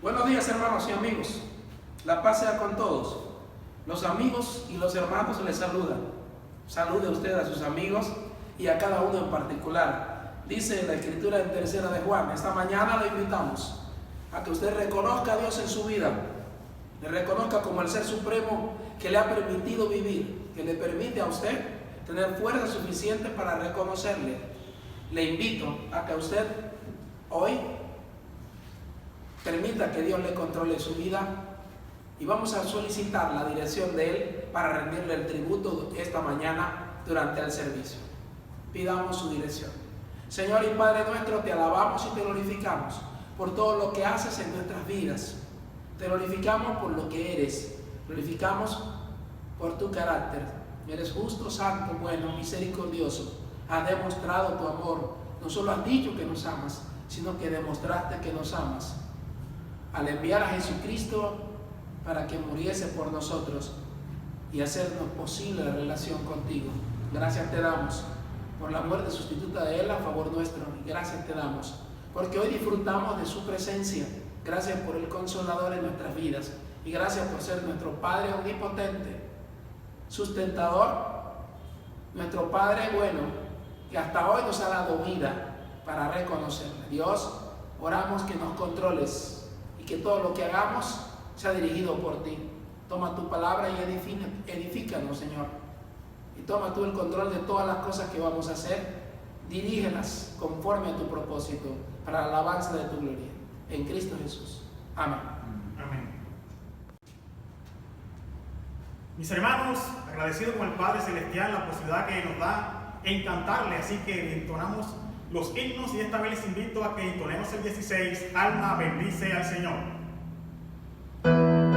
Buenos días, hermanos y amigos. La paz sea con todos. Los amigos y los hermanos les saludan. Salude usted a sus amigos y a cada uno en particular. Dice la Escritura en Tercera de Juan. Esta mañana lo invitamos a que usted reconozca a Dios en su vida. Le reconozca como el Ser Supremo que le ha permitido vivir, que le permite a usted tener fuerza suficiente para reconocerle. Le invito a que usted hoy permita que Dios le controle su vida y vamos a solicitar la dirección de Él para rendirle el tributo esta mañana durante el servicio. Pidamos su dirección. Señor y Padre nuestro, te alabamos y te glorificamos por todo lo que haces en nuestras vidas. Te glorificamos por lo que eres. Glorificamos por tu carácter. Eres justo, santo, bueno, misericordioso. Has demostrado tu amor. No solo has dicho que nos amas, sino que demostraste que nos amas al enviar a Jesucristo para que muriese por nosotros y hacernos posible la relación contigo. Gracias te damos por la muerte sustituta de Él a favor nuestro. Y gracias te damos porque hoy disfrutamos de su presencia. Gracias por el Consolador en nuestras vidas. Y gracias por ser nuestro Padre omnipotente, sustentador, nuestro Padre bueno, que hasta hoy nos ha dado vida para reconocerle. Dios, oramos que nos controles y que todo lo que hagamos sea dirigido por ti. Toma tu palabra y edifícanos, Señor. Y toma tú el control de todas las cosas que vamos a hacer. Dirígelas conforme a tu propósito para la alabanza de tu gloria. En Cristo Jesús. Amén. Amén. Mis hermanos, agradecido con el Padre Celestial la posibilidad que nos da en cantarle, así que entonamos los himnos y esta vez les invito a que entonemos el 16, Alma bendice al Señor. Memoria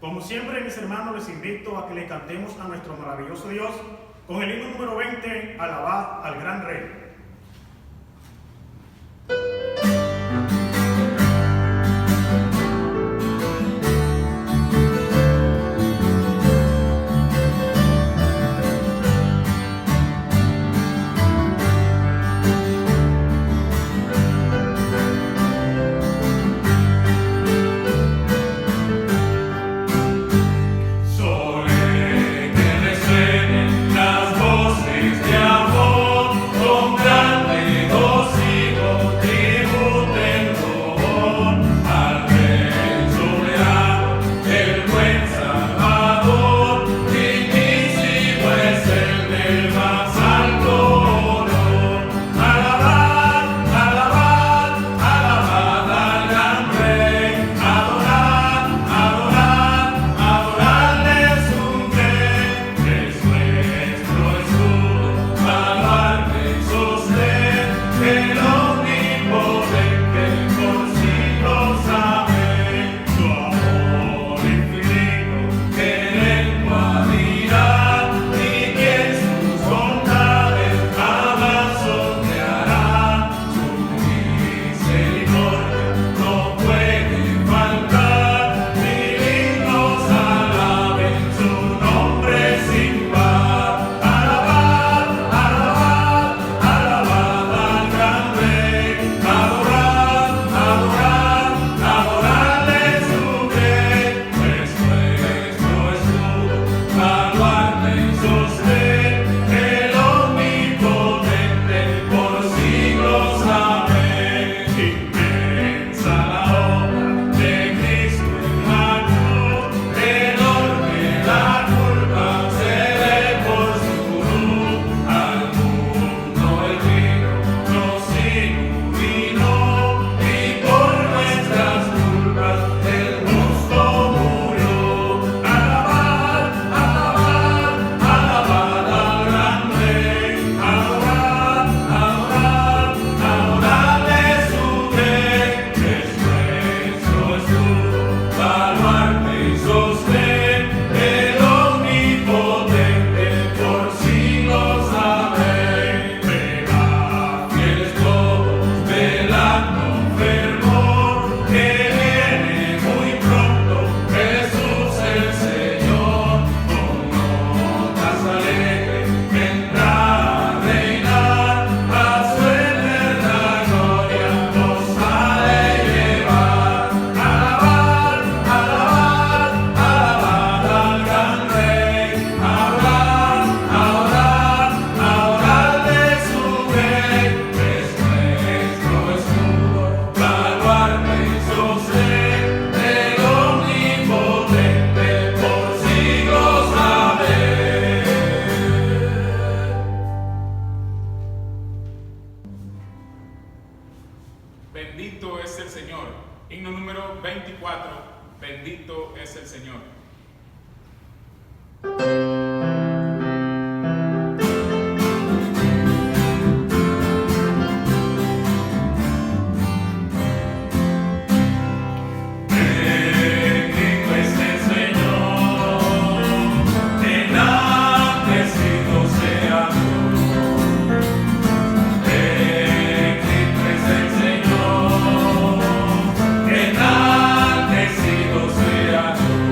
Como siempre, mis hermanos, les invito a que le cantemos a nuestro maravilloso Dios con el himno número 20, Alabad al Gran Rey. Bendito es el Señor. Himno número 24. Bendito es el Señor. Enaltecido sea Dios.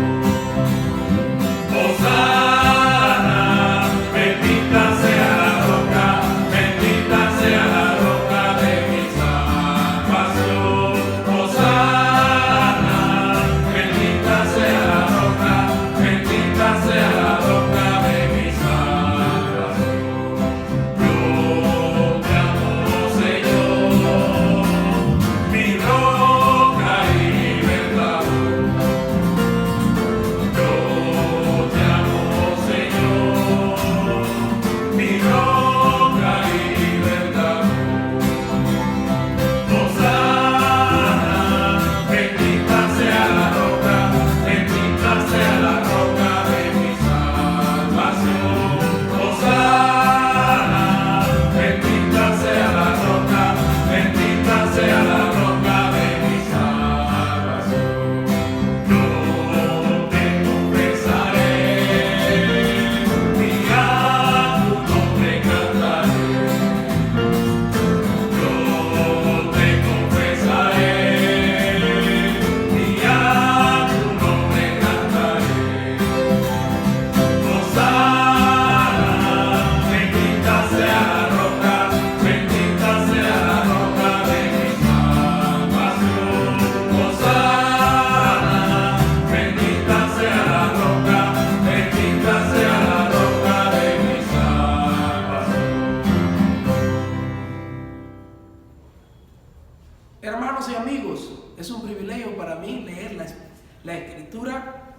la Escritura.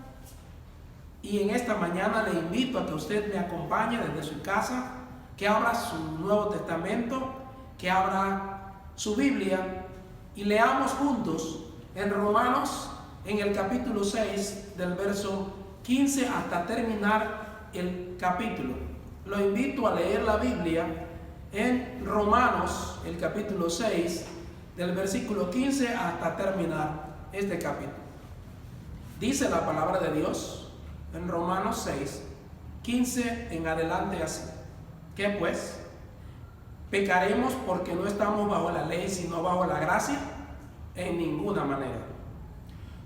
Y en esta mañana le invito a que usted me acompañe desde su casa, que abra su Nuevo Testamento, que abra su Biblia y leamos juntos en Romanos, en el capítulo 6, del verso 15 hasta terminar el capítulo. Lo invito a leer la Biblia en Romanos, el capítulo 6, del versículo 15 hasta terminar este capítulo. Dice la palabra de Dios en Romanos 6, 15 en adelante así: ¿qué pues? ¿Pecaremos porque no estamos bajo la ley, sino bajo la gracia? En ninguna manera.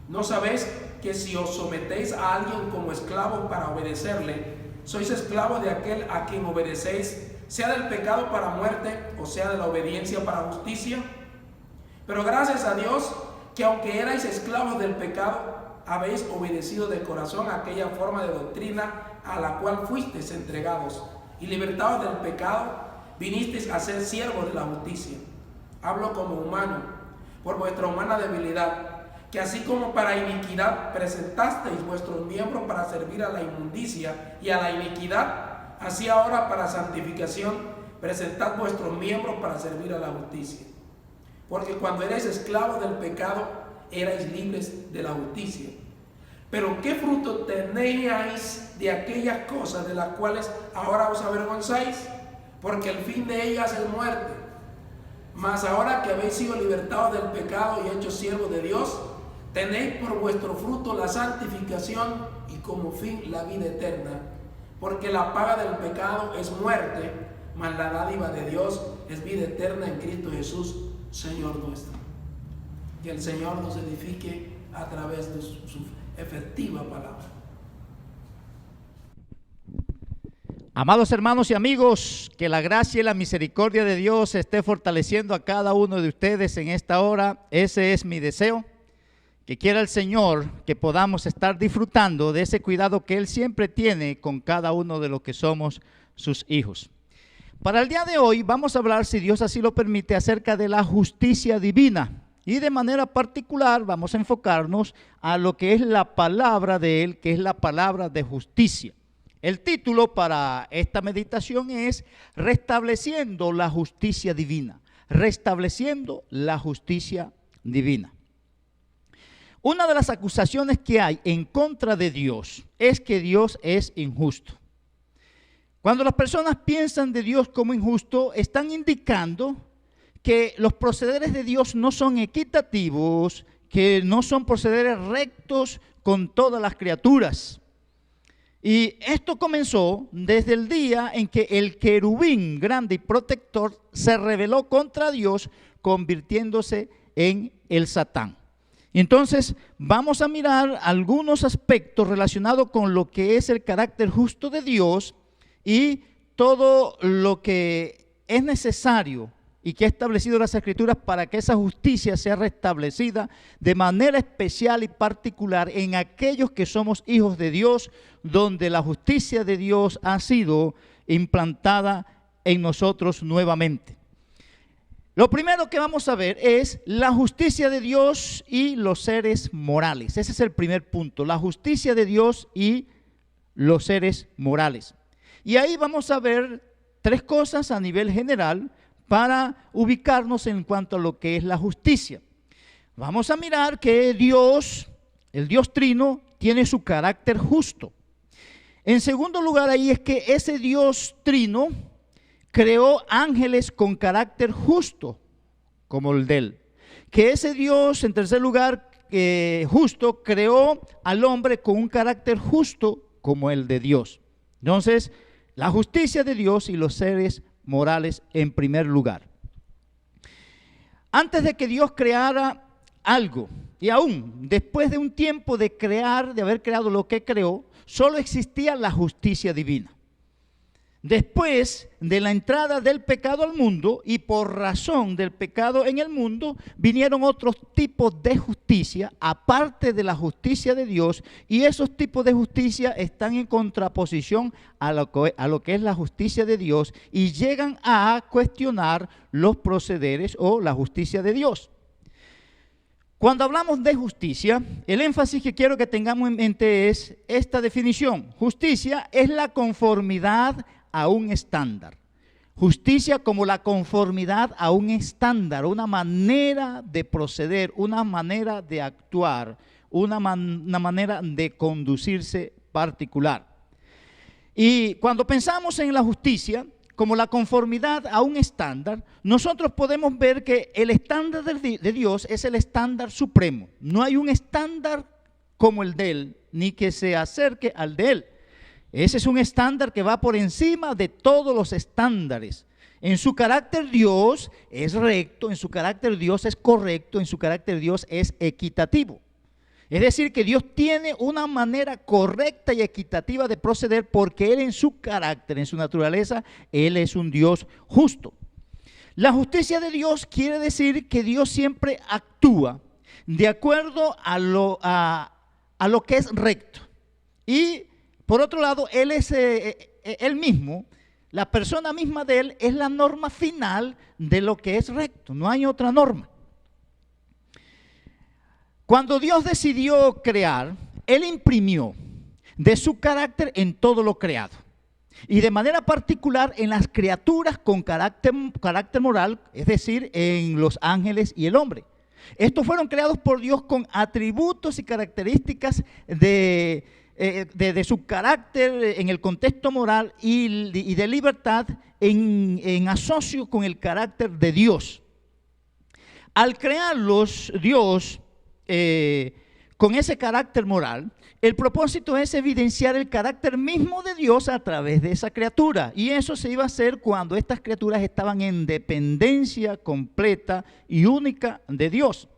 ¿No sabéis que si os sometéis a alguien como esclavos para obedecerle, sois esclavos de aquel a quien obedecéis, sea del pecado para muerte o sea de la obediencia para justicia? Pero gracias a Dios que aunque erais esclavos del pecado, habéis obedecido de corazón a aquella forma de doctrina a la cual fuisteis entregados, y libertados del pecado, vinisteis a ser siervos de la justicia. Hablo como humano, por vuestra humana debilidad, que así como para iniquidad presentasteis vuestros miembros para servir a la inmundicia y a la iniquidad, así ahora para santificación presentad vuestros miembros para servir a la justicia. Porque cuando erais esclavos del pecado, erais libres de la justicia. Pero ¿qué fruto teníais de aquellas cosas de las cuales ahora os avergonzáis? Porque el fin de ellas es muerte. Mas ahora que habéis sido libertados del pecado y hechos siervos de Dios, tenéis por vuestro fruto la santificación y como fin la vida eterna. Porque la paga del pecado es muerte, mas la dádiva de Dios es vida eterna en Cristo Jesús, Señor nuestro. Que el Señor nos edifique a través de su efectiva palabra. Amados hermanos y amigos, que la gracia y la misericordia de Dios esté fortaleciendo a cada uno de ustedes en esta hora. Ese es mi deseo, que quiera el Señor que podamos estar disfrutando de ese cuidado que Él siempre tiene con cada uno de los que somos sus hijos. Para el día de hoy vamos a hablar, si Dios así lo permite, acerca de la justicia divina. Y de manera particular vamos a enfocarnos a lo que es la palabra de Él, que es la palabra de justicia. El título para esta meditación es Restableciendo la justicia divina. Restableciendo la justicia divina. Una de las acusaciones que hay en contra de Dios es que Dios es injusto. Cuando las personas piensan de Dios como injusto, están indicando que los procederes de Dios no son equitativos, que no son procederes rectos con todas las criaturas. Y esto comenzó desde el día en que el querubín grande y protector se rebeló contra Dios, convirtiéndose en el Satán. Entonces vamos a mirar algunos aspectos relacionados con lo que es el carácter justo de Dios y todo lo que es necesario y que ha establecido las Escrituras para que esa justicia sea restablecida de manera especial y particular en aquellos que somos hijos de Dios, donde la justicia de Dios ha sido implantada en nosotros nuevamente. Lo primero que vamos a ver es la justicia de Dios y los seres morales. Ese es el primer punto, la justicia de Dios y los seres morales. Y ahí vamos a ver tres cosas a nivel general para ubicarnos en cuanto a lo que es la justicia. Vamos a mirar que Dios, el Dios Trino, tiene su carácter justo. En segundo lugar, ahí es que ese Dios Trino creó ángeles con carácter justo, como el de Él. Que ese Dios, en tercer lugar, justo, creó al hombre con un carácter justo, como el de Dios. Entonces, la justicia de Dios y los seres morales en primer lugar. Antes de que Dios creara algo, y aún después de un tiempo de haber creado lo que creó, solo existía la justicia divina. Después de la entrada del pecado al mundo y por razón del pecado en el mundo, vinieron otros tipos de justicia, aparte de la justicia de Dios, y esos tipos de justicia están en contraposición a lo que es la justicia de Dios y llegan a cuestionar los procederes o la justicia de Dios. Cuando hablamos de justicia, el énfasis que quiero que tengamos en mente es esta definición. Justicia es la conformidad a un estándar. Justicia como la conformidad a un estándar, una manera de proceder, una manera de actuar, una manera de conducirse particular. Y cuando pensamos en la justicia como la conformidad a un estándar, nosotros podemos ver que el estándar de Dios es el estándar supremo. No hay un estándar como el de Él, ni que se acerque al de Él. Ese es un estándar que va por encima de todos los estándares. En su carácter Dios es recto, en su carácter Dios es correcto, en su carácter Dios es equitativo. Es decir, que Dios tiene una manera correcta y equitativa de proceder porque Él en su carácter, en su naturaleza, Él es un Dios justo. La justicia de Dios quiere decir que Dios siempre actúa de acuerdo a lo que es recto. Y por otro lado, Él es Él mismo, la persona misma de Él es la norma final de lo que es recto. No hay otra norma. Cuando Dios decidió crear, Él imprimió de su carácter en todo lo creado. Y de manera particular en las criaturas con carácter moral, es decir, en los ángeles y el hombre. Estos fueron creados por Dios con atributos y características de su carácter en el contexto moral y de libertad en asocio con el carácter de Dios. Al crearlos, Dios, con ese carácter moral, el propósito es evidenciar el carácter mismo de Dios a través de esa criatura. Y eso se iba a hacer cuando estas criaturas estaban en dependencia completa y única de Dios.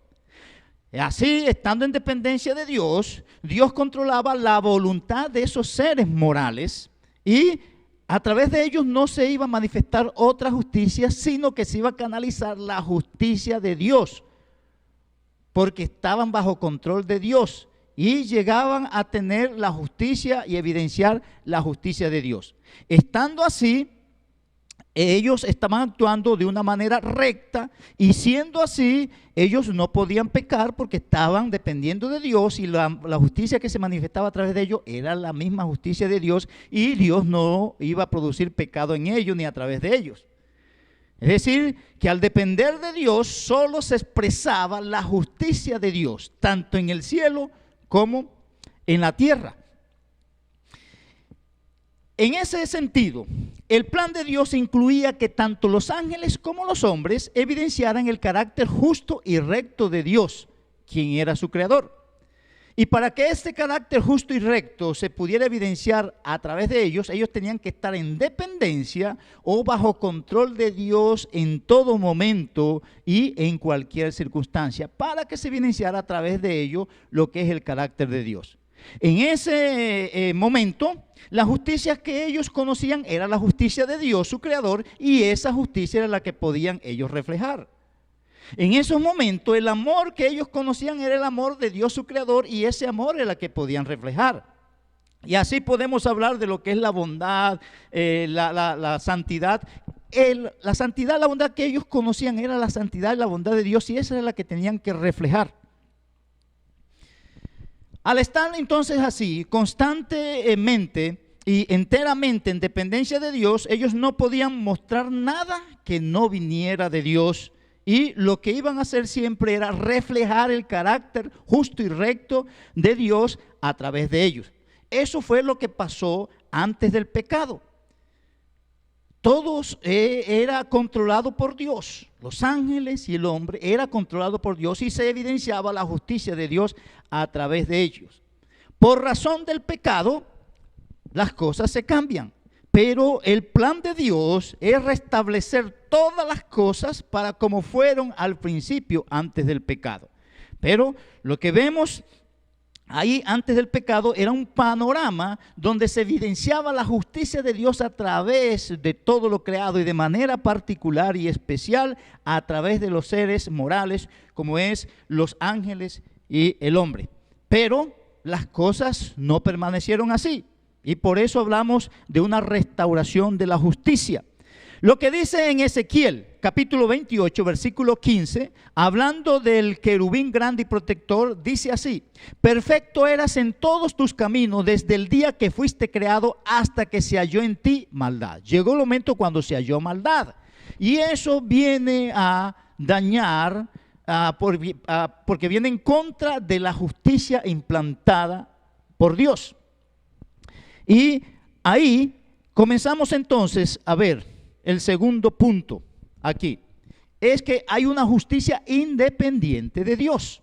Así, estando en dependencia de Dios, Dios controlaba la voluntad de esos seres morales y a través de ellos no se iba a manifestar otra justicia, sino que se iba a canalizar la justicia de Dios, porque estaban bajo control de Dios y llegaban a tener la justicia y evidenciar la justicia de Dios. Estando así, ellos estaban actuando de una manera recta y siendo así, ellos no podían pecar porque estaban dependiendo de Dios y la justicia que se manifestaba a través de ellos era la misma justicia de Dios y Dios no iba a producir pecado en ellos ni a través de ellos. Es decir, que al depender de Dios solo se expresaba la justicia de Dios, tanto en el cielo como en la tierra. En ese sentido, el plan de Dios incluía que tanto los ángeles como los hombres evidenciaran el carácter justo y recto de Dios, quien era su creador. Y para que este carácter justo y recto se pudiera evidenciar a través de ellos, ellos tenían que estar en dependencia o bajo control de Dios en todo momento y en cualquier circunstancia, para que se evidenciara a través de ellos lo que es el carácter de Dios. En ese momento, la justicia que ellos conocían era la justicia de Dios, su creador, y esa justicia era la que podían ellos reflejar. En esos momentos, el amor que ellos conocían era el amor de Dios, su creador, y ese amor era el que podían reflejar. Y así podemos hablar de lo que es la bondad, la santidad. La santidad, la bondad que ellos conocían era la santidad y la bondad de Dios, y esa era la que tenían que reflejar. Al estar entonces así, constantemente y enteramente en dependencia de Dios, ellos no podían mostrar nada que no viniera de Dios. Y lo que iban a hacer siempre era reflejar el carácter justo y recto de Dios a través de ellos. Eso fue lo que pasó antes del pecado. Todos era controlado por Dios. Los ángeles y el hombre era controlado por Dios y se evidenciaba la justicia de Dios a través de ellos. Por razón del pecado, las cosas se cambian. Pero el plan de Dios es restablecer todas las cosas para como fueron al principio antes del pecado. Pero lo que vemos ahí antes del pecado era un panorama donde se evidenciaba la justicia de Dios a través de todo lo creado y de manera particular y especial a través de los seres morales como es los ángeles y el hombre. Pero las cosas no permanecieron así. Y por eso hablamos de una restauración de la justicia. Lo que dice en Ezequiel, capítulo 28, versículo 15, hablando del querubín grande y protector, dice así: perfecto eras en todos tus caminos desde el día que fuiste creado hasta que se halló en ti maldad. Llegó el momento cuando se halló maldad. Y eso viene a dañar, porque viene en contra de la justicia implantada por Dios. Y ahí comenzamos entonces a ver el segundo punto aquí. Es que hay una justicia independiente de Dios.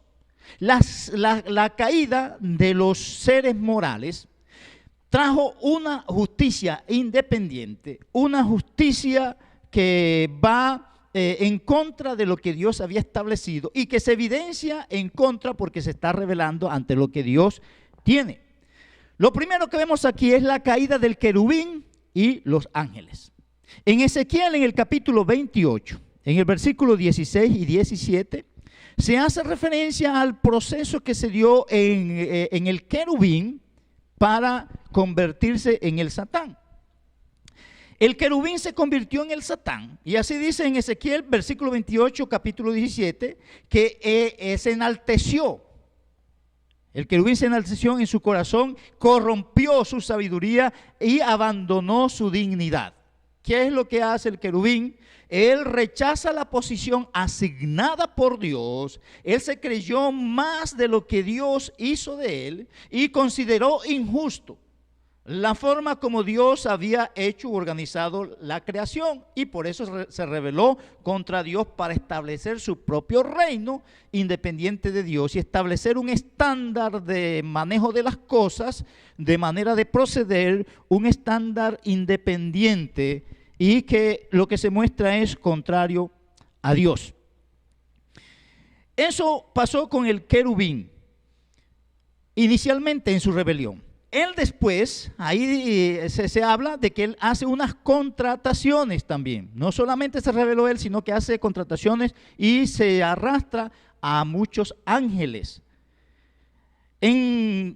La caída de los seres morales trajo una justicia independiente, una justicia que va en contra de lo que Dios había establecido y que se evidencia en contra porque se está revelando ante lo que Dios tiene. Lo primero que vemos aquí es la caída del querubín y los ángeles. En Ezequiel, en el capítulo 28, en el versículo 16 y 17, se hace referencia al proceso que se dio en el querubín para convertirse en el Satán. El querubín se convirtió en el Satán, y así dice en Ezequiel, versículo 28, capítulo 17, que se enalteció. El querubín se enalteció en su corazón, corrompió su sabiduría y abandonó su dignidad. ¿Qué es lo que hace el querubín? Él rechaza la posición asignada por Dios. Él se creyó más de lo que Dios hizo de él y consideró injusto la forma como Dios había hecho o organizado la creación, y por eso se rebeló contra Dios para establecer su propio reino independiente de Dios y establecer un estándar de manejo de las cosas, de manera de proceder, un estándar independiente, y que lo que se muestra es contrario a Dios. Eso pasó con el querubín inicialmente en su rebelión. Él después, ahí se habla de que él hace unas contrataciones también. No solamente se reveló él, sino que hace contrataciones y se arrastra a muchos ángeles. En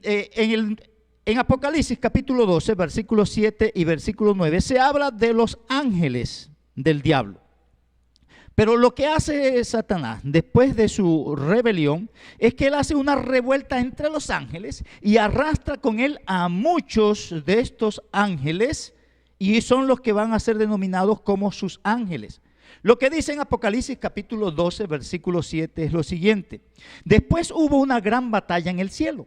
Apocalipsis capítulo 12, versículos 7 y versículo 9, se habla de los ángeles del diablo. Pero lo que hace Satanás después de su rebelión es que él hace una revuelta entre los ángeles y arrastra con él a muchos de estos ángeles, y son los que van a ser denominados como sus ángeles. Lo que dice en Apocalipsis capítulo 12, versículo 7 es lo siguiente: después hubo una gran batalla en el cielo.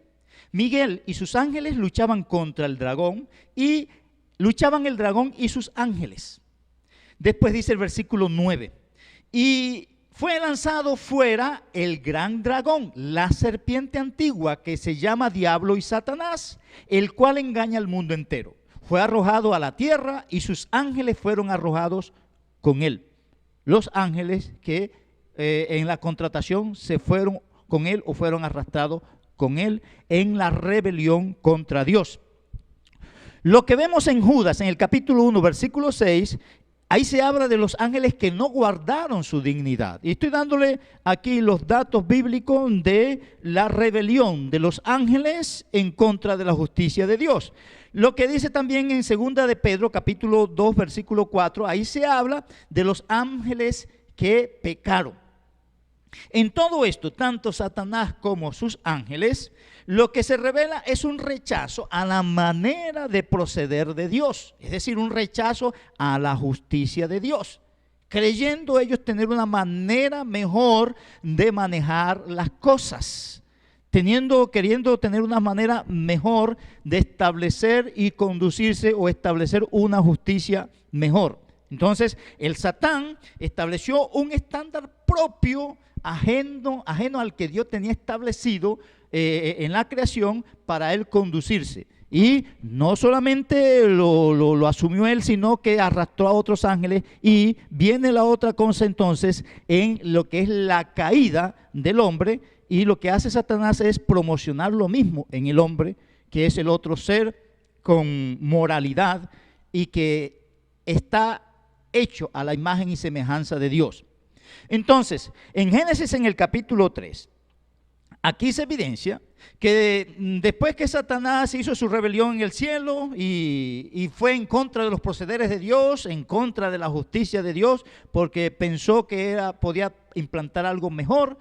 Miguel y sus ángeles luchaban contra el dragón, y luchaban el dragón y sus ángeles. Después dice el versículo 9: y fue lanzado fuera el gran dragón, la serpiente antigua que se llama Diablo y Satanás, el cual engaña al mundo entero. Fue arrojado a la tierra y sus ángeles fueron arrojados con él. Los ángeles que en la contratación se fueron con él o fueron arrastrados con él en la rebelión contra Dios. Lo que vemos en Judas en el capítulo 1, versículo 6, ahí se habla de los ángeles que no guardaron su dignidad. Y estoy dándole aquí los datos bíblicos de la rebelión de los ángeles en contra de la justicia de Dios. Lo que dice también en 2 de Pedro, capítulo 2, versículo 4, ahí se habla de los ángeles que pecaron. En todo esto, tanto Satanás como sus ángeles, lo que se revela es un rechazo a la manera de proceder de Dios, es decir, un rechazo a la justicia de Dios, creyendo ellos tener una manera mejor de manejar las cosas, queriendo tener una manera mejor de establecer y conducirse o establecer una justicia mejor. Entonces, el Satán estableció un estándar propio, ajeno al que Dios tenía establecido en la creación para él conducirse. Y no solamente lo asumió él, sino que arrastró a otros ángeles. Y viene la otra cosa entonces en lo que es la caída del hombre, y lo que hace Satanás es promocionar lo mismo en el hombre, que es el otro ser con moralidad y que está hecho a la imagen y semejanza de Dios. Entonces, en Génesis, en el capítulo 3, aquí se evidencia que después que Satanás hizo su rebelión en el cielo y fue en contra de los procederes de Dios, en contra de la justicia de Dios, porque pensó que podía implantar algo mejor,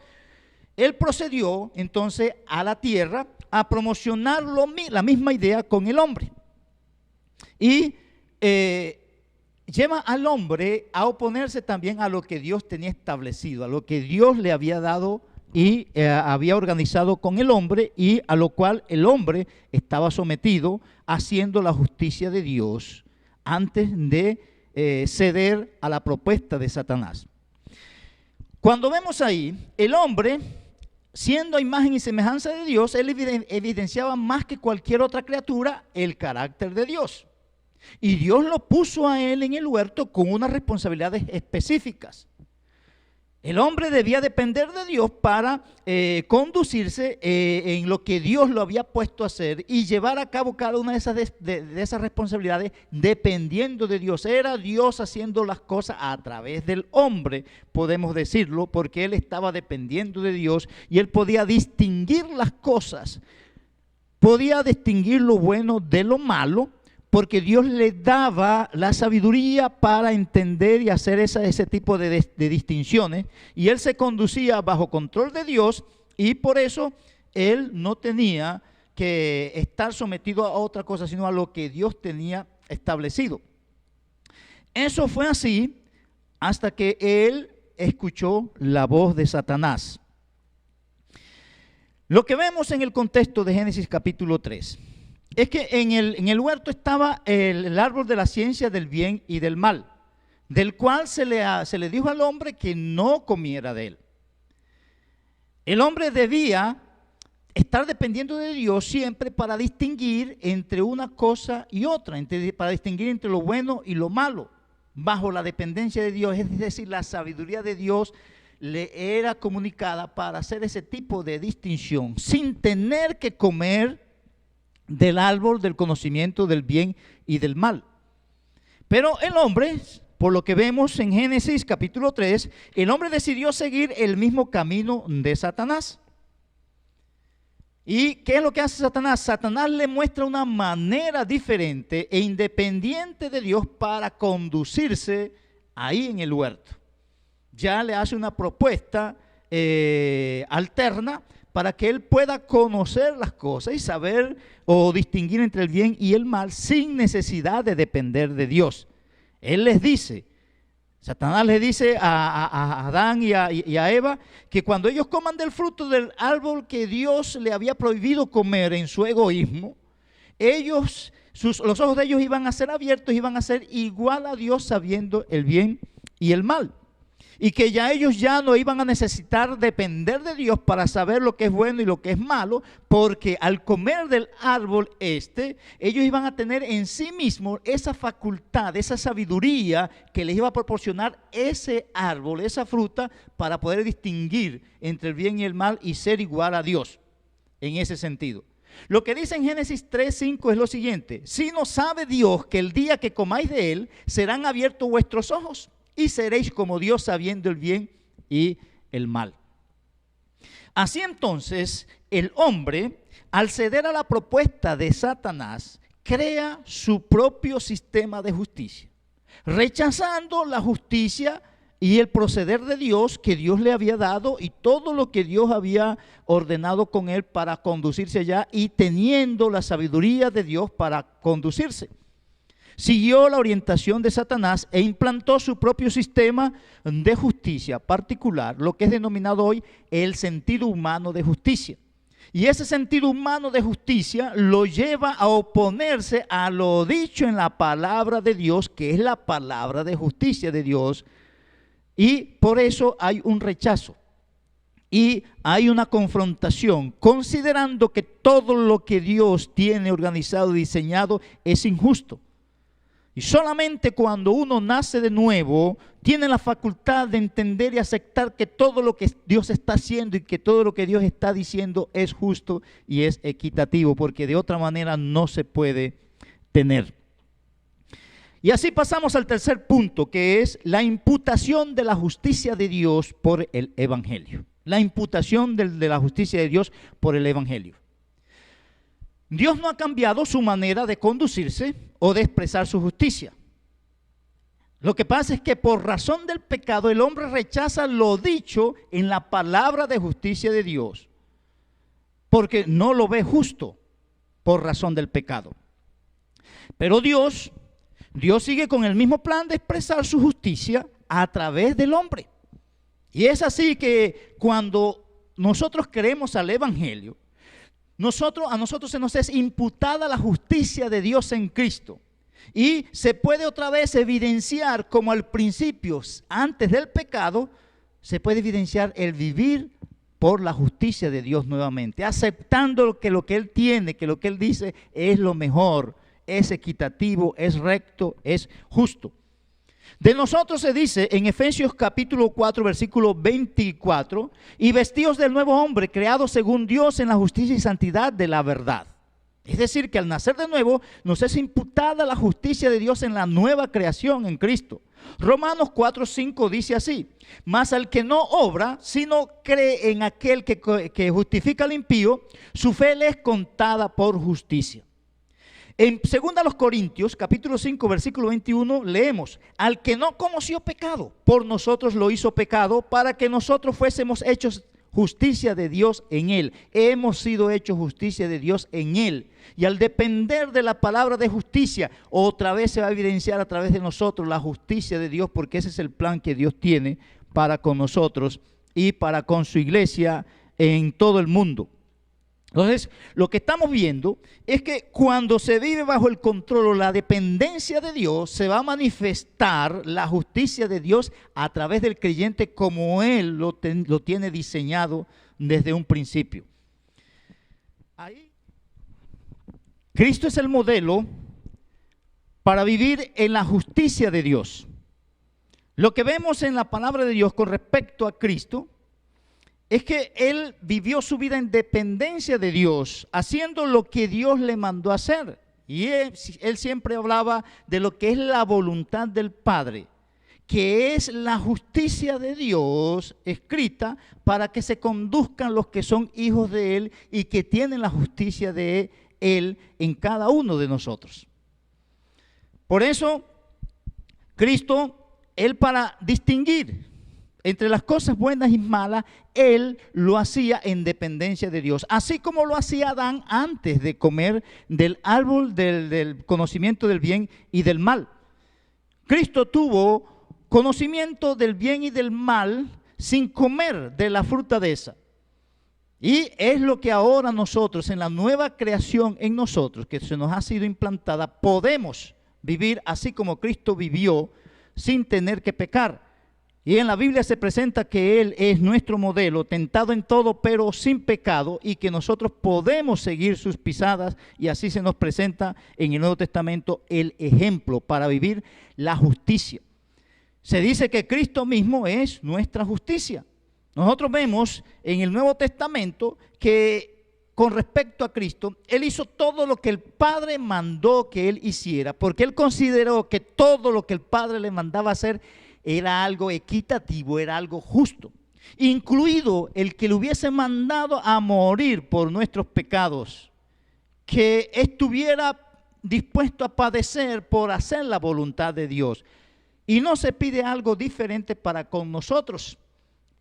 él procedió entonces a la tierra a promocionar la misma idea con el hombre. Y lleva al hombre a oponerse también a lo que Dios tenía establecido, a lo que Dios le había dado y había organizado con el hombre, y a lo cual el hombre estaba sometido, haciendo la justicia de Dios antes de ceder a la propuesta de Satanás. Cuando vemos ahí, el hombre, siendo a imagen y semejanza de Dios, él evidenciaba más que cualquier otra criatura el carácter de Dios. Y Dios lo puso a él en el huerto con unas responsabilidades específicas. El hombre debía depender de Dios para conducirse en lo que Dios lo había puesto a hacer y llevar a cabo cada una de esas responsabilidades dependiendo de Dios. Era Dios haciendo las cosas a través del hombre, podemos decirlo, porque él estaba dependiendo de Dios y él podía distinguir las cosas, podía distinguir lo bueno de lo malo, porque Dios le daba la sabiduría para entender y hacer ese tipo de distinciones, y él se conducía bajo control de Dios, y por eso él no tenía que estar sometido a otra cosa, sino a lo que Dios tenía establecido. Eso fue así hasta que él escuchó la voz de Satanás. Lo que vemos en el contexto de Génesis capítulo 3 es que en el huerto estaba el árbol de la ciencia del bien y del mal, del cual se le dijo al hombre que no comiera de él. El hombre debía estar dependiendo de Dios siempre para distinguir entre una cosa y otra, para distinguir entre lo bueno y lo malo, bajo la dependencia de Dios, es decir, la sabiduría de Dios le era comunicada para hacer ese tipo de distinción, sin tener que comer del árbol del conocimiento del bien y del mal. Pero el hombre, por lo que vemos en Génesis capítulo 3, el hombre decidió seguir el mismo camino de Satanás. ¿Y qué es lo que hace Satanás? Satanás le muestra una manera diferente e independiente de Dios para conducirse ahí en el huerto. Ya le hace una propuesta alterna para que él pueda conocer las cosas y saber o distinguir entre el bien y el mal sin necesidad de depender de Dios. Él les dice, Satanás les dice a Adán y a Eva que cuando ellos coman del fruto del árbol que Dios le había prohibido comer en su egoísmo, los ojos de ellos iban a ser abiertos, iban a ser igual a Dios sabiendo el bien y el mal. Y que ya ellos ya no iban a necesitar depender de Dios para saber lo que es bueno y lo que es malo, porque al comer del árbol ellos iban a tener en sí mismos esa facultad, esa sabiduría que les iba a proporcionar ese árbol, esa fruta, para poder distinguir entre el bien y el mal y ser igual a Dios en ese sentido. Lo que dice en Génesis 3:5 es lo siguiente: si no sabe Dios que el día que comáis de él serán abiertos vuestros ojos y seréis como Dios sabiendo el bien y el mal. Así entonces, el hombre, al ceder a la propuesta de Satanás, crea su propio sistema de justicia, rechazando la justicia y el proceder de Dios que Dios le había dado y todo lo que Dios había ordenado con él para conducirse allá, y teniendo la sabiduría de Dios para conducirse. Siguió la orientación de Satanás e implantó su propio sistema de justicia particular, lo que es denominado hoy el sentido humano de justicia. Y ese sentido humano de justicia lo lleva a oponerse a lo dicho en la palabra de Dios, que es la palabra de justicia de Dios. Y por eso hay un rechazo y hay una confrontación, considerando que todo lo que Dios tiene organizado y diseñado es injusto. Y solamente cuando uno nace de nuevo, tiene la facultad de entender y aceptar que todo lo que Dios está haciendo y que todo lo que Dios está diciendo es justo y es equitativo, porque de otra manera no se puede tener. Y así pasamos al tercer punto, que es la imputación de la justicia de Dios por el Evangelio. La imputación de la justicia de Dios por el Evangelio. Dios no ha cambiado su manera de conducirse o de expresar su justicia. Lo que pasa es que por razón del pecado el hombre rechaza lo dicho en la palabra de justicia de Dios, porque no lo ve justo por razón del pecado. Pero Dios sigue con el mismo plan de expresar su justicia a través del hombre. Y es así que cuando nosotros creemos al Evangelio, a nosotros se nos es imputada la justicia de Dios en Cristo. Y se puede otra vez evidenciar como al principio, antes del pecado, se puede evidenciar el vivir por la justicia de Dios nuevamente, aceptando que lo que Él tiene, que lo que Él dice es lo mejor, es equitativo, es recto, es justo. De nosotros se dice en Efesios capítulo 4, versículo 24, y vestidos del nuevo hombre, creado según Dios en la justicia y santidad de la verdad. Es decir, que al nacer de nuevo nos es imputada la justicia de Dios en la nueva creación en Cristo. Romanos 4, 5 dice así: mas al que no obra, sino cree en aquel que justifica al impío, su fe le es contada por justicia. En 2 Corintios, capítulo 5, versículo 21, leemos: al que no conoció pecado, por nosotros lo hizo pecado, para que nosotros fuésemos hechos justicia de Dios en Él. Hemos sido hechos justicia de Dios en Él. Y al depender de la palabra de justicia, otra vez se va a evidenciar a través de nosotros la justicia de Dios, porque ese es el plan que Dios tiene para con nosotros y para con su iglesia en todo el mundo. Entonces, lo que estamos viendo es que cuando se vive bajo el control o la dependencia de Dios, se va a manifestar la justicia de Dios a través del creyente como Él lo tiene diseñado desde un principio. Ahí, Cristo es el modelo para vivir en la justicia de Dios. Lo que vemos en la palabra de Dios con respecto a Cristo es que Él vivió su vida en dependencia de Dios, haciendo lo que Dios le mandó a hacer. Y él siempre hablaba de lo que es la voluntad del Padre, que es la justicia de Dios escrita para que se conduzcan los que son hijos de Él y que tienen la justicia de Él en cada uno de nosotros. Por eso, Cristo, Él para distinguir entre las cosas buenas y malas, Él lo hacía en dependencia de Dios. Así como lo hacía Adán antes de comer del árbol del conocimiento del bien y del mal. Cristo tuvo conocimiento del bien y del mal sin comer de la fruta de esa. Y es lo que ahora nosotros, en la nueva creación en nosotros, que se nos ha sido implantada, podemos vivir así como Cristo vivió sin tener que pecar. Y en la Biblia se presenta que Él es nuestro modelo, tentado en todo pero sin pecado, y que nosotros podemos seguir sus pisadas, y así se nos presenta en el Nuevo Testamento el ejemplo para vivir la justicia. Se dice que Cristo mismo es nuestra justicia. Nosotros vemos en el Nuevo Testamento que con respecto a Cristo, Él hizo todo lo que el Padre mandó que Él hiciera, porque Él consideró que todo lo que el Padre le mandaba hacer era algo equitativo, era algo justo, incluido el que le hubiese mandado a morir por nuestros pecados, que estuviera dispuesto a padecer por hacer la voluntad de Dios. Y no se pide algo diferente para con nosotros,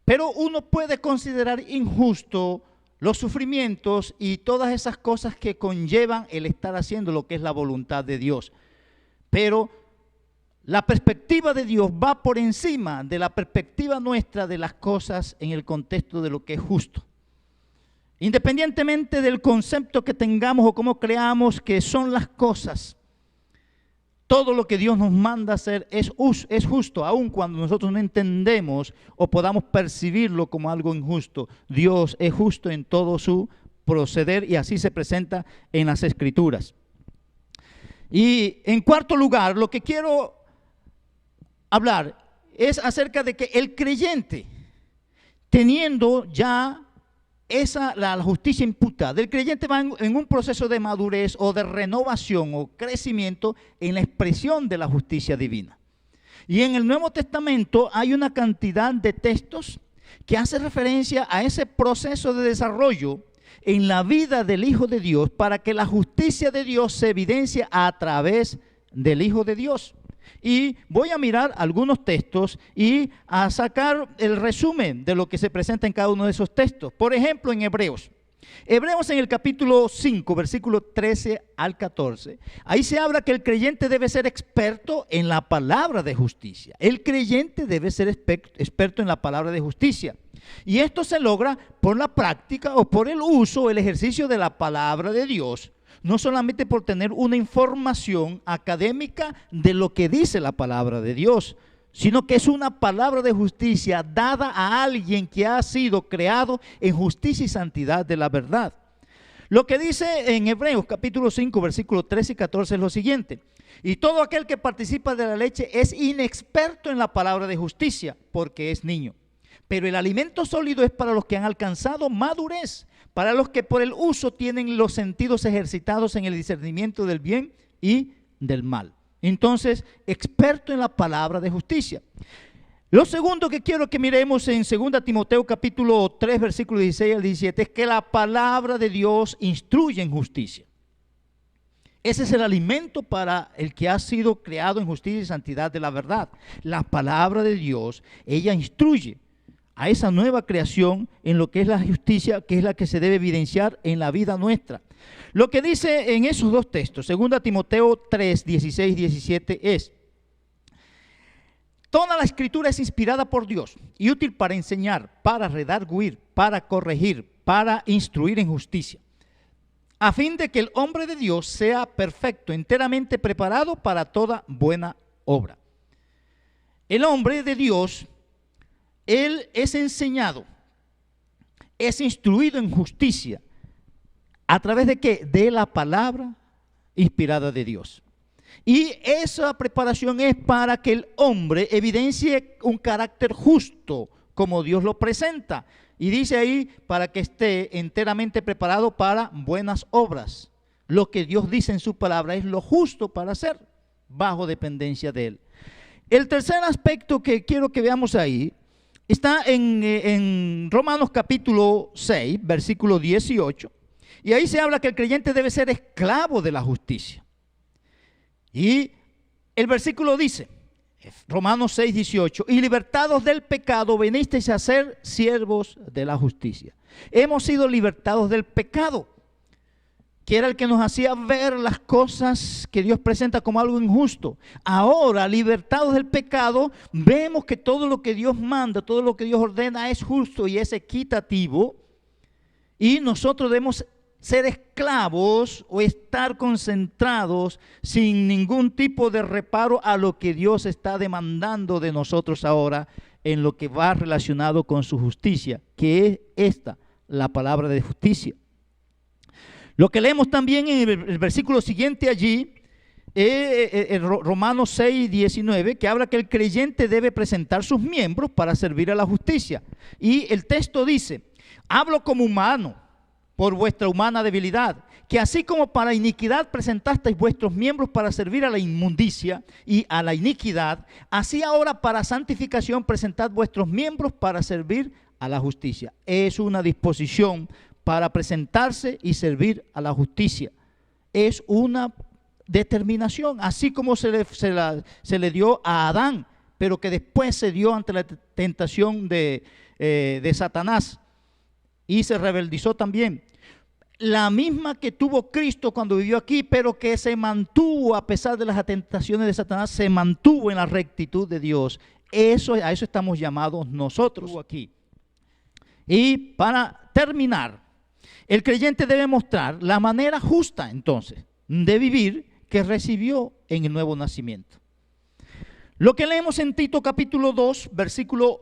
pero uno puede considerar injusto los sufrimientos y todas esas cosas que conllevan el estar haciendo lo que es la voluntad de Dios. Pero la perspectiva de Dios va por encima de la perspectiva nuestra de las cosas en el contexto de lo que es justo. Independientemente del concepto que tengamos o cómo creamos que son las cosas, todo lo que Dios nos manda hacer es justo, aun cuando nosotros no entendemos o podamos percibirlo como algo injusto. Dios es justo en todo su proceder y así se presenta en las Escrituras. Y en cuarto lugar, lo que quiero hablar es acerca de que el creyente, teniendo ya la justicia imputada, el creyente va en un proceso de madurez o de renovación o crecimiento en la expresión de la justicia divina. Y en el Nuevo Testamento hay una cantidad de textos que hace referencia a ese proceso de desarrollo en la vida del Hijo de Dios para que la justicia de Dios se evidencie a través del Hijo de Dios. Y voy a mirar algunos textos y a sacar el resumen de lo que se presenta en cada uno de esos textos. Por ejemplo, en Hebreos. Hebreos en el capítulo 5, versículo 13 al 14. Ahí se habla que el creyente debe ser experto en la palabra de justicia. El creyente debe ser experto en la palabra de justicia. Y esto se logra por la práctica o por el uso, el ejercicio de la palabra de Dios. No solamente por tener una información académica de lo que dice la palabra de Dios, sino que es una palabra de justicia dada a alguien que ha sido creado en justicia y santidad de la verdad. Lo que dice en Hebreos capítulo 5, versículos 13 y 14 es lo siguiente: y todo aquel que participa de la leche es inexperto en la palabra de justicia, porque es niño. Pero el alimento sólido es para los que han alcanzado madurez, para los que por el uso tienen los sentidos ejercitados en el discernimiento del bien y del mal. Entonces, experto en la palabra de justicia. Lo segundo que quiero que miremos en 2 Timoteo capítulo 3, versículos 16 al 17, es que la palabra de Dios instruye en justicia. Ese es el alimento para el que ha sido creado en justicia y santidad de la verdad. La palabra de Dios, ella instruye a esa nueva creación en lo que es la justicia, que es la que se debe evidenciar en la vida nuestra. Lo que dice en esos dos textos, 2 Timoteo 3, 16 y 17 es: toda la escritura es inspirada por Dios y útil para enseñar, para redarguir, para corregir, para instruir en justicia, a fin de que el hombre de Dios sea perfecto, enteramente preparado para toda buena obra. El hombre de Dios, él es enseñado, es instruido en justicia. ¿A través de qué? De la palabra inspirada de Dios. Y esa preparación es para que el hombre evidencie un carácter justo, como Dios lo presenta. Y dice ahí, para que esté enteramente preparado para buenas obras. Lo que Dios dice en su palabra es lo justo para hacer, bajo dependencia de Él. El tercer aspecto que quiero que veamos ahí está en Romanos capítulo 6, versículo 18. Y ahí se habla que el creyente debe ser esclavo de la justicia. Y el versículo dice, Romanos 6, 18, y libertados del pecado venisteis a ser siervos de la justicia. Hemos sido libertados del pecado, que era el que nos hacía ver las cosas que Dios presenta como algo injusto. Ahora, libertados del pecado, vemos que todo lo que Dios manda, todo lo que Dios ordena es justo y es equitativo. Y nosotros debemos ser esclavos o estar concentrados sin ningún tipo de reparo a lo que Dios está demandando de nosotros ahora en lo que va relacionado con su justicia, que es esta, la palabra de justicia. Lo que leemos también en el versículo siguiente allí, Romanos 6, 19, que habla que el creyente debe presentar sus miembros para servir a la justicia. Y el texto dice, hablo como humano, por vuestra humana debilidad, que así como para iniquidad presentasteis vuestros miembros para servir a la inmundicia y a la iniquidad, así ahora para santificación presentad vuestros miembros para servir a la justicia. Es una disposición para presentarse y servir a la justicia. Es una determinación, así como se le dio a Adán, pero que después se dio ante la tentación de Satanás y se rebeldizó también. La misma que tuvo Cristo cuando vivió aquí, pero que se mantuvo a pesar de las tentaciones de Satanás, se mantuvo en la rectitud de Dios. A eso estamos llamados nosotros aquí. Y para terminar, el creyente debe mostrar la manera justa entonces de vivir que recibió en el nuevo nacimiento. Lo que leemos en Tito capítulo 2, versículo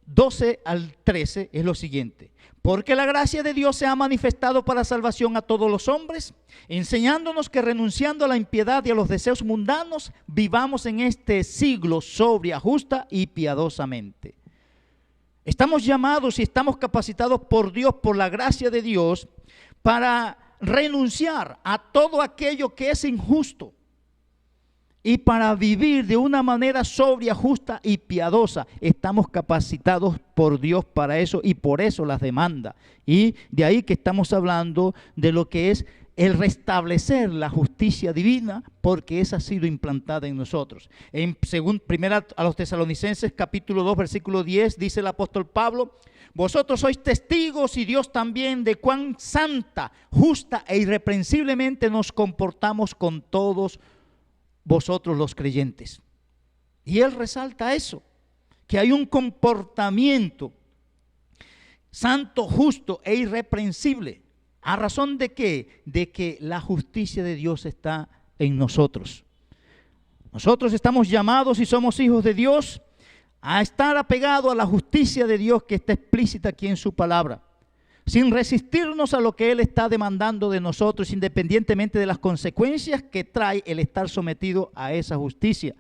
12 al 13 es lo siguiente: porque la gracia de Dios se ha manifestado para salvación a todos los hombres, enseñándonos que renunciando a la impiedad y a los deseos mundanos, vivamos en este siglo sobria, justa y piadosamente. Estamos llamados y estamos capacitados por Dios, por la gracia de Dios, para renunciar a todo aquello que es injusto y para vivir de una manera sobria, justa y piadosa. Estamos capacitados por Dios para eso y por eso las demanda. Y de ahí que estamos hablando de lo que es el restablecer la justicia divina, porque esa ha sido implantada en nosotros. Según primera a los Tesalonicenses capítulo 2 versículo 10 dice el apóstol Pablo: vosotros sois testigos y Dios también de cuán santa, justa e irreprensiblemente nos comportamos con todos vosotros los creyentes. Y él resalta eso, que hay un comportamiento santo, justo e irreprensible. ¿A razón de qué? De que la justicia de Dios está en nosotros. Nosotros estamos llamados, y somos hijos de Dios, a estar apegados a la justicia de Dios que está explícita aquí en su palabra, sin resistirnos a lo que Él está demandando de nosotros, independientemente de las consecuencias que trae el estar sometido a esa justicia.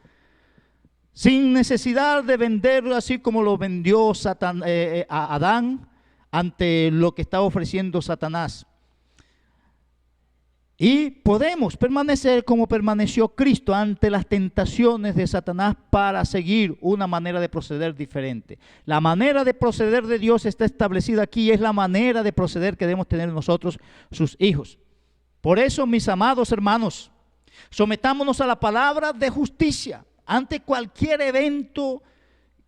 Sin necesidad de venderlo así como lo vendió a Adán ante lo que estaba ofreciendo Satanás. Y podemos permanecer como permaneció Cristo ante las tentaciones de Satanás para seguir una manera de proceder diferente. La manera de proceder de Dios está establecida aquí y es la manera de proceder que debemos tener nosotros, sus hijos. Por eso, mis amados hermanos, sometámonos a la palabra de justicia. Ante cualquier evento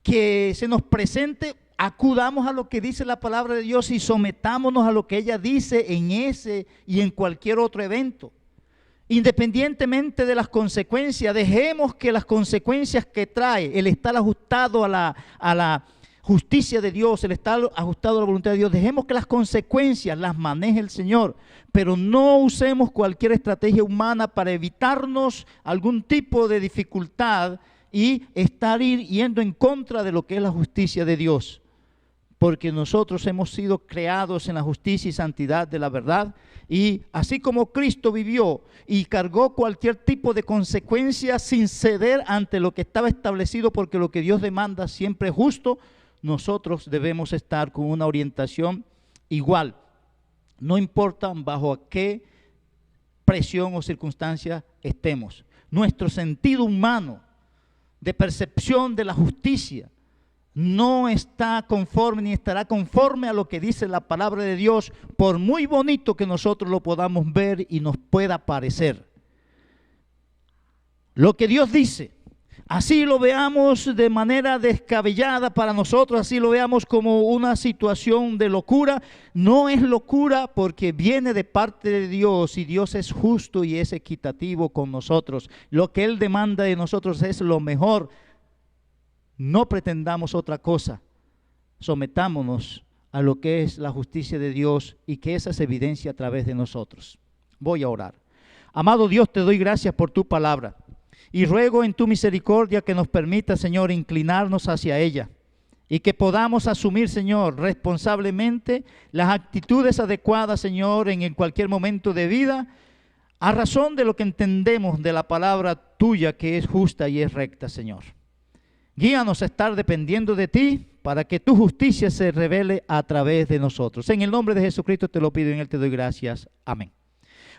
que se nos presente, acudamos a lo que dice la palabra de Dios y sometámonos a lo que ella dice en ese y en cualquier otro evento. Independientemente de las consecuencias, dejemos que las consecuencias que trae el estar ajustado a la justicia de Dios, el estar ajustado a la voluntad de Dios, dejemos que las consecuencias las maneje el Señor, pero no usemos cualquier estrategia humana para evitarnos algún tipo de dificultad y estar yendo en contra de lo que es la justicia de Dios. Porque nosotros hemos sido creados en la justicia y santidad de la verdad, y así como Cristo vivió y cargó cualquier tipo de consecuencia sin ceder ante lo que estaba establecido, porque lo que Dios demanda siempre es justo, nosotros debemos estar con una orientación igual. No importa bajo qué presión o circunstancia estemos. Nuestro sentido humano de percepción de la justicia no está conforme ni estará conforme a lo que dice la palabra de Dios, por muy bonito que nosotros lo podamos ver y nos pueda parecer. Lo que Dios dice, así lo veamos de manera descabellada para nosotros, así lo veamos como una situación de locura, no es locura porque viene de parte de Dios y Dios es justo y es equitativo con nosotros. Lo que Él demanda de nosotros es lo mejor. No pretendamos otra cosa, sometámonos a lo que es la justicia de Dios y que esa se evidencie a través de nosotros. Voy a orar. Amado Dios, te doy gracias por tu palabra y ruego en tu misericordia que nos permita, Señor, inclinarnos hacia ella y que podamos asumir, Señor, responsablemente las actitudes adecuadas, Señor, en cualquier momento de vida, a razón de lo que entendemos de la palabra tuya que es justa y es recta, Señor. Guíanos a estar dependiendo de ti para que tu justicia se revele a través de nosotros. En el nombre de Jesucristo te lo pido y en Él te doy gracias. Amén.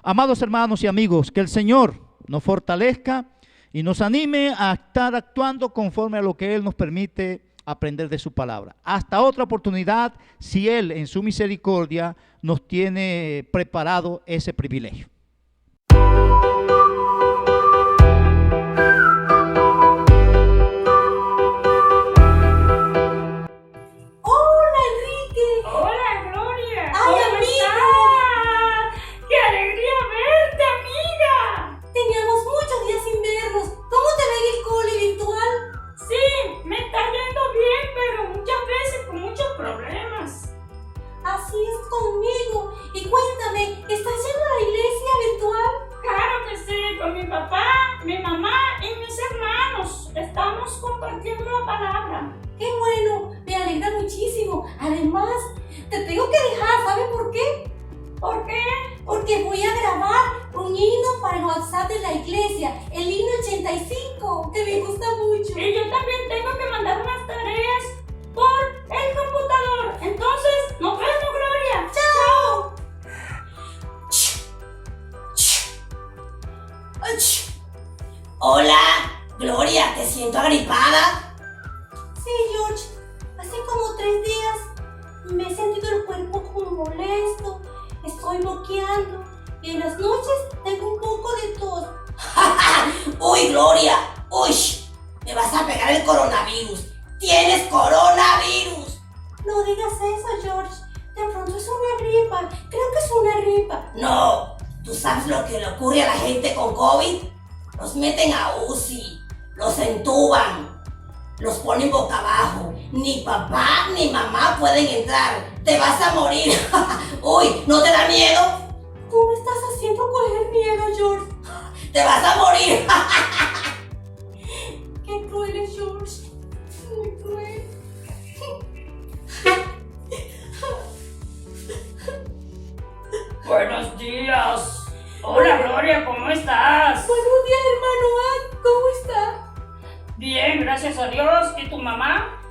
Amados hermanos y amigos, que el Señor nos fortalezca y nos anime a estar actuando conforme a lo que Él nos permite aprender de su palabra. Hasta otra oportunidad, si Él en su misericordia nos tiene preparado ese privilegio. Así es conmigo. Y cuéntame, ¿estás yendo a la iglesia virtual? Claro que sí, con mi papá, mi mamá y mis hermanos. Estamos compartiendo la palabra. ¡Qué bueno! Me alegra muchísimo. Además, te tengo que dejar, ¿sabes por qué? ¿Por qué? Porque voy a grabar un himno para el WhatsApp de la iglesia, el himno 85, que me gusta mucho. Y yo también tengo que mandar unas tareas por el computador. Entonces, nos vemos, Gloria. ¡Chao! Hola, Gloria, ¿te siento agripada? Sí, George. Hace como 3 días me he sentido el cuerpo como molesto. Estoy moqueando y en las noches tengo un poco de tos. ¡Uy, Gloria! ¡Uy! Me vas a pegar el coronavirus. ¡Tienes coronavirus! No digas eso, George. De pronto es una gripa. Creo que es una gripa. No, ¿tú sabes lo que le ocurre a la gente con COVID? Los meten a UCI, los entuban, los ponen boca abajo. Ni papá ni mamá pueden entrar. ¡Te vas a morir! ¡Uy! ¿No te da miedo? Tú me estás haciendo coger miedo, George. ¡Te vas a morir! Qué cruel es George. Muy cruel. Buenos días. Hola, Gloria, ¿cómo estás? Buenos días, hermano Ad. ¿Cómo está? Bien, gracias a Dios. ¿Y tu mamá?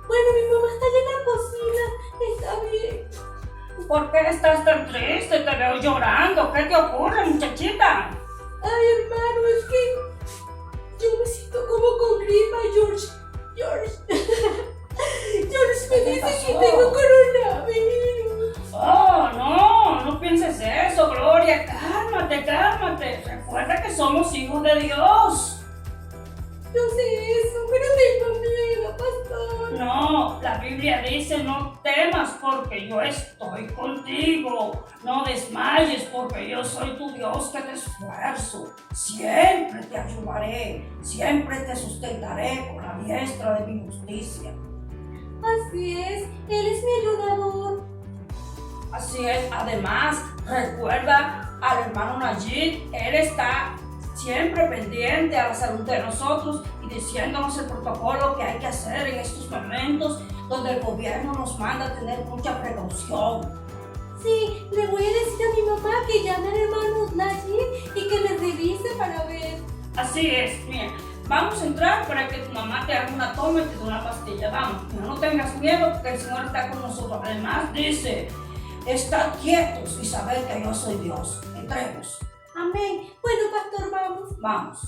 Bueno, mi mamá está allá en la cocina. Está bien. ¿Por qué estás tan triste? Te veo llorando. ¿Qué te ocurre, muchachita? Ay, hermano, es que yo me siento como con gripa, George. George me ¿Qué dice pasó? que tengo coronavirus. Oh, no pienses eso, Gloria. Cálmate. Recuerda que somos hijos de Dios. Yo sé eso, pero tengo miedo, pastor. No, la Biblia dice: no temas porque yo estoy contigo. No desmayes porque yo soy tu Dios que te esfuerzo. Siempre te ayudaré, siempre te sustentaré con la diestra de mi justicia. Así es, Él es mi ayudador. Así es, además, recuerda al hermano Nayib, él está siempre pendiente a la salud de nosotros y diciéndonos el protocolo que hay que hacer en estos momentos donde el gobierno nos manda a tener mucha precaución. Sí, le voy a decir a mi mamá que llame al hermano Nayib y que me revise para ver. Así es, mira, vamos a entrar para que tu mamá te haga una toma y te dé una pastilla. Vamos, no tengas miedo porque el Señor está con nosotros. Además dice: estad quietos y sabed que yo soy Dios. Entremos. Amén. Bueno, pastor, vamos. Vamos.